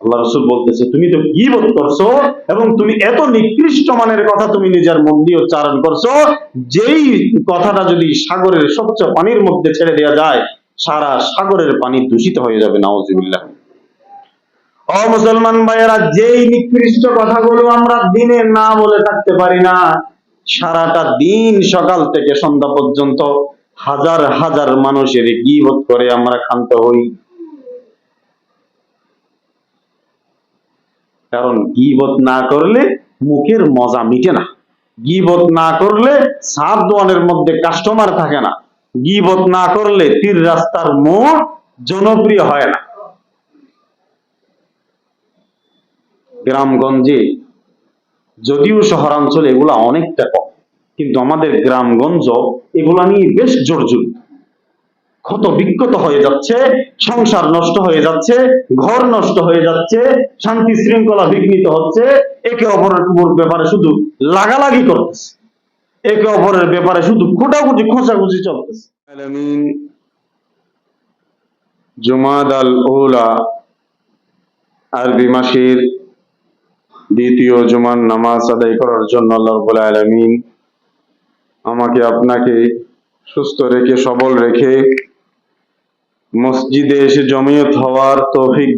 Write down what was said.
আল্লাহ রাসূল বলতেছে, তুমি তো গীবত করছো এবং তুমি এত নিকৃষ্ট মানের কথা তুমি নিজের মুখ দিয়ে উচ্চারণ করছো, যেই কথাটা যদি সাগরের স্বচ্ছ পানির মধ্যে ছেড়ে দেওয়া যায়, সারা সাগরের পানি দূষিত হয়ে যাবে। নাউযুবিল্লাহ। ও মুসলমান ভাইয়েরা, যেই নিকৃষ্ট কথাগুলো আমরা দিনে না বলে থাকতে পারি না, সারাটা দিন সকাল থেকে সন্ধ্যা পর্যন্ত হাজার হাজার মানুষের গীবত করে আমরা ক্ষান্ত হই। কারণ গীবত না করলে মুখের মজা মিটে না, গীবত না করলে সাত দোয়ানের মধ্যে কাস্টমার থাকে না, গীবত না করলে তীর রাস্তার মোড় জনপ্রিয় হয় না। গ্রামগঞ্জে যদিও শহরাঞ্চলে এগুলা অনেকটা কম, কিন্তু আমাদের গ্রামগঞ্জ এগুলা নিয়ে বেশ জর্জরিত। ক্ষত বিক্ষত হয়ে যাচ্ছে, সংসার নষ্ট হয়ে যাচ্ছে, ঘর নষ্ট হয়ে যাচ্ছে, শান্তি শৃঙ্খলা বিঘ্নিত হচ্ছে, একে অপরের ব্যাপারে শুধু লাগালাগি করতেছে, একে অপরের ব্যাপারে শুধু খোঁটাখুটি খোঁচাখুচি চলতেছে। আলামিন জুমাদাল উলা আরবি মাসের দ্বিতীয় জুমার নামাজ আদায় করার জন্য আল্লাহ রাব্বুল আলামিন আমাকে আপনাকে সুস্থ রেখে সবল রেখে মসজিদে এসে জমিয়ত হওয়ার তৌফিক দান